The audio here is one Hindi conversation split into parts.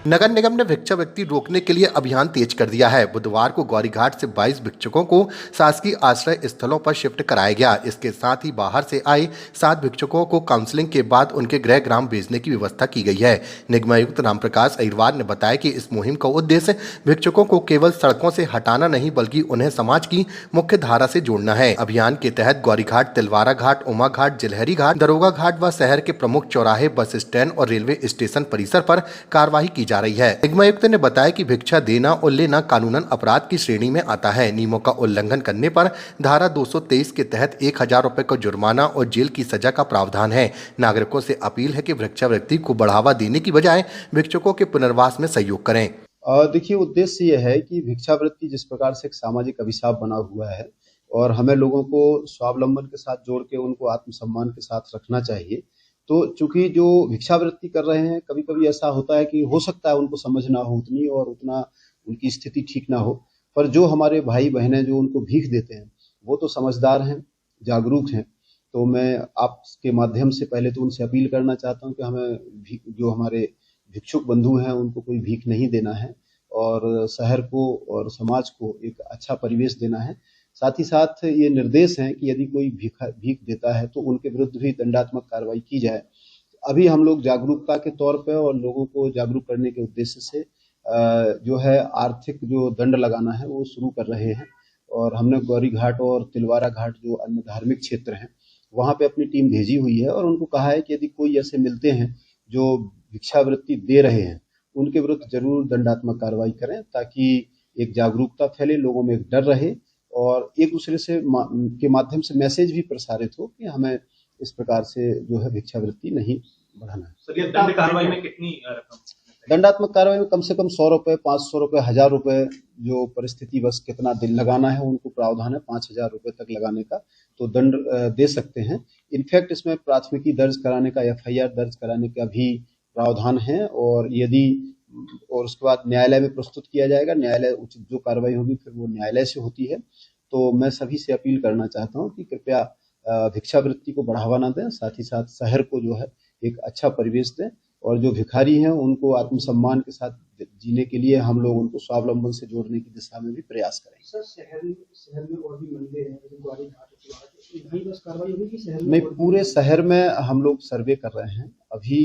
नगर निगम ने भिक्षावृत्ति रोकने के लिए अभियान तेज कर दिया है। बुधवार को गौरीघाट से 22 भिक्षुकों को शासकीय आश्रय स्थलों पर शिफ्ट कराया गया। इसके साथ ही बाहर से आए 7 भिक्षुकों को काउंसलिंग के बाद उनके गृह ग्राम भेजने की व्यवस्था की गई है। निगमायुक्त रामप्रकाश अहिरवार ने बताया कि इस मुहिम का उद्देश्य भिक्षुकों को केवल सड़कों से हटाना नहीं बल्कि उन्हें समाज की मुख्य धारा से जोड़ना है। अभियान के तहत गौरीघाट, तिलवारा घाट, उमा घाट, जिलहरी घाट, दरोगा घाट व शहर के प्रमुख चौराहे, बस स्टैंड और रेलवे स्टेशन परिसर पर कार्रवाई की जा रही है। निगमायुक्त ने बताया कि भिक्षा देना और लेना कानूनन अपराध की श्रेणी में आता है। नियमों का उल्लंघन करने पर धारा 223 के तहत 1000 रुपए का जुर्माना और जेल की सजा का प्रावधान है। नागरिकों से अपील है कि भिक्षावृत्ति को बढ़ावा देने की बजाय भिक्षुकों के पुनर्वास में सहयोग करें। देखिए, उद्देश्य ये है कि भिक्षावृत्ति जिस प्रकार से एक सामाजिक अभिशाप बना हुआ है और हमें लोगों को स्वावलंबन के साथ जोड़ के उनको आत्मसम्मान के साथ रखना चाहिए। तो चूंकि जो भिक्षावृत्ति कर रहे हैं, कभी कभी ऐसा होता है कि हो सकता है उनको समझ ना हो उतनी और उतना उनकी स्थिति ठीक ना हो, पर जो हमारे भाई बहनें जो उनको भीख देते हैं वो तो समझदार हैं, जागरूक हैं। तो मैं आपके माध्यम से पहले तो उनसे अपील करना चाहता हूं कि हमें जो हमारे भिक्षुक बंधु हैं उनको कोई भीख नहीं देना है और शहर को और समाज को एक अच्छा परिवेश देना है। साथ ही साथ ये निर्देश है कि यदि कोई भीख देता है तो उनके विरुद्ध भी दंडात्मक कार्रवाई की जाए। अभी हम लोग जागरूकता के तौर पे और लोगों को जागरूक करने के उद्देश्य से जो है आर्थिक जो दंड लगाना है वो शुरू कर रहे हैं और हमने गौरी घाट और तिलवारा घाट जो अन्य धार्मिक क्षेत्र हैं वहां पे अपनी टीम भेजी हुई है और उनको कहा है कि यदि कोई ऐसे मिलते हैं जो भिक्षावृत्ति दे रहे हैं उनके विरुद्ध जरूर दंडात्मक कार्रवाई करें ताकि एक जागरूकता फैले, लोगों में एक डर रहे और एक दूसरे से के माध्यम से मैसेज भी प्रसारित हो कि हमें इस प्रकार से जो है भिक्षावृत्ति नहीं बढ़ाना है। सर, ये दंड कार्रवाई में कितनी रकम? दंडात्मक कार्रवाई में कम से कम 100 रुपए, 500 रुपए, 1000 रुपए जो परिस्थिति बस कितना दिन लगाना है उनको प्रावधान है 5000 रुपए तक लगाने का, तो दंड दे सकते हैं। इनफैक्ट इसमें प्राथमिकी दर्ज कराने का, FIR दर्ज कराने का भी प्रावधान है और यदि और उसके बाद न्यायालय में प्रस्तुत किया जाएगा। न्यायालय उचित जो कार्रवाई होगी फिर वो न्यायालय से होती है। तो मैं सभी से अपील करना चाहता हूँ कि कृपया भिक्षावृत्ति को बढ़ावा ना दें, साथ ही साथ शहर को जो है एक अच्छा परिवेश दें और जो भिखारी हैं उनको आत्मसम्मान के साथ जीने के लिए हम लोग उनको स्वावलंबन से जोड़ने की दिशा में भी प्रयास करें। सर, शहर में और भी मंदिर हैं, जैसे गौरी घाट, यहीं बस कार्रवाई होगी कि शहर में? नहीं, पूरे शहर में हम लोग सर्वे कर रहे हैं। अभी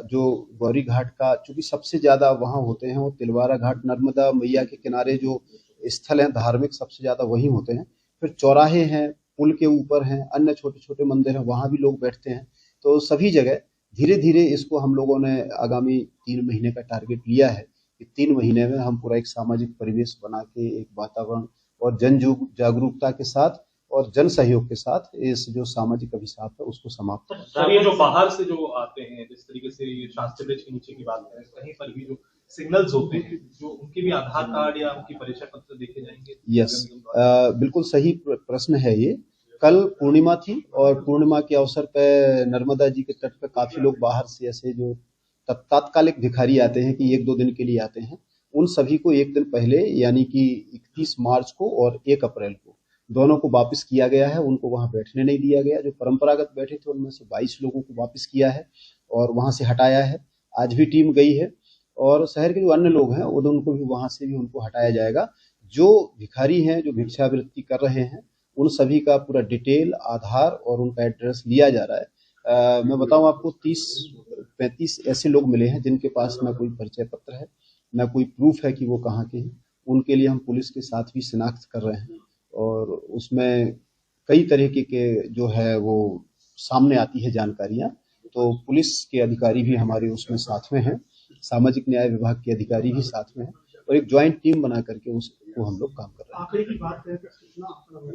जो गौरी घाट का चूंकि सबसे ज्यादा वहाँ होते हैं वो तिलवारा घाट, नर्मदा मैया के किनारे जो स्थल हैं धार्मिक सबसे ज्यादा वहीं होते हैं। फिर चौराहे हैं, पुल के ऊपर हैं, अन्य छोटे छोटे मंदिर हैं, वहाँ भी लोग बैठते हैं। तो सभी जगह धीरे धीरे इसको हम लोगों ने आगामी 3 महीने का टारगेट लिया है कि 3 महीने में हम पूरा एक सामाजिक परिवेश बना के एक वातावरण और जन जागरूकता के साथ और जन सहयोग के साथ इस जो सामाजिक अभिशाप है उसको समाप्त करें। सर, ये जो बाहर से जो आते हैं, जिस तरीके से ये शास्त्री ब्रिज के नीचे की बात करें, कहीं पर भी जो सिग्नल्स होते हैं जो उनके भी आधार कार्ड या उनकी परिचय पत्र देखे जाएंगे? यस, बिल्कुल सही प्रश्न है ये। कल पूर्णिमा थी और पूर्णिमा के अवसर पर नर्मदा जी के तट पर काफी लोग बाहर से ऐसे जो तात्कालिक भिखारी आते हैं कि 1-2 दिन के लिए आते हैं, उन सभी को 1 दिन पहले यानी कि 31 मार्च को और 1 अप्रैल को दोनों को वापस किया गया है। उनको वहां बैठने नहीं दिया गया। जो परंपरागत बैठे थे उनमें से 22 लोगों को वापस किया है और वहां से हटाया है। आज भी टीम गई है और शहर के जो अन्य लोग हैं उनको भी वहां से भी उनको हटाया जाएगा। जो भिखारी हैं, जो भिक्षावृत्ति कर रहे हैं, उन सभी का पूरा डिटेल, आधार और उनका एड्रेस लिया जा रहा है। मैं बताऊं आपको 30-35 ऐसे लोग मिले हैं जिनके पास ना कोई परिचय पत्र है, ना कोई प्रूफ है कि वो कहाँ के हैं। उनके लिए हम पुलिस के साथ भी शिनाख्त कर रहे हैं और उसमें कई तरीके के जो है वो सामने आती है जानकारियां। तो पुलिस के अधिकारी भी हमारे उसमें साथ में हैं, सामाजिक न्याय विभाग के अधिकारी भी साथ में हैं और एक ज्वाइंट टीम बना करके उसको हम लोग काम कर रहे हैं। आंकड़े की बात करें तो कितना आंकड़ा होगा?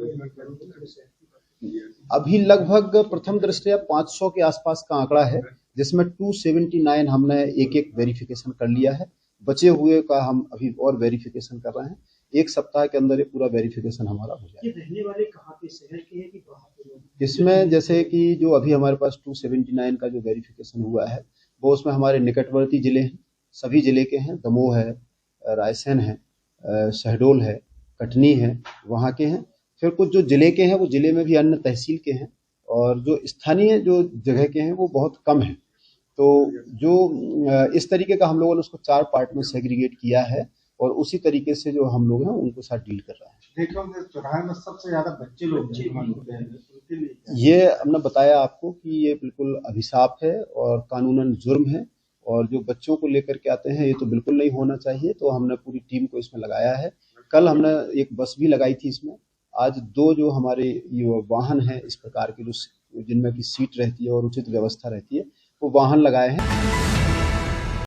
अभी लगभग प्रथम दृष्टया 500 के आसपास का आंकड़ा है, जिसमें 279 हमने एक वेरिफिकेशन कर लिया है। बचे हुए का हम अभी और वेरिफिकेशन कर रहे हैं। 1 सप्ताह के अंदर ये पूरा वेरिफिकेशन हमारा हो जाएगा। ये रहने वाले कहाँ के, शहर के हैं कि बाहर के लोग? इसमें जैसे कि जो अभी हमारे पास 279 का जो वेरिफिकेशन हुआ है वो उसमें हमारे निकटवर्ती जिले हैं, सभी जिले के हैं। दमोह है, रायसेन है, शहडोल है, कटनी है, वहाँ के हैं। फिर कुछ जो जिले के हैं वो जिले में भी अन्य तहसील के हैं और जो स्थानीय जो जगह के हैं वो बहुत कम है। तो जो इस तरीके का हम लोगों ने उसको 4 पार्ट में सेग्रीगेट किया है और उसी तरीके से जो हम लोग हैं उनको साथ डील कर रहे हैं। देखो चौराहे में सबसे ज्यादा बच्चे लोग होते हैं, उनके लिए क्या? ये हमने बताया आपको कि ये बिल्कुल अभिशाप है और कानूनन जुर्म है, और जो बच्चों को लेकर के आते हैं ये तो बिल्कुल नहीं होना चाहिए। तो हमने पूरी टीम को इसमें लगाया है। कल हमने एक बस भी लगाई थी इसमें। आज 2 जो हमारे ये वाहन हैं इस प्रकार के, जो जिनमें की सीट रहती है और उचित व्यवस्था रहती है, वो वाहन लगाए हैं।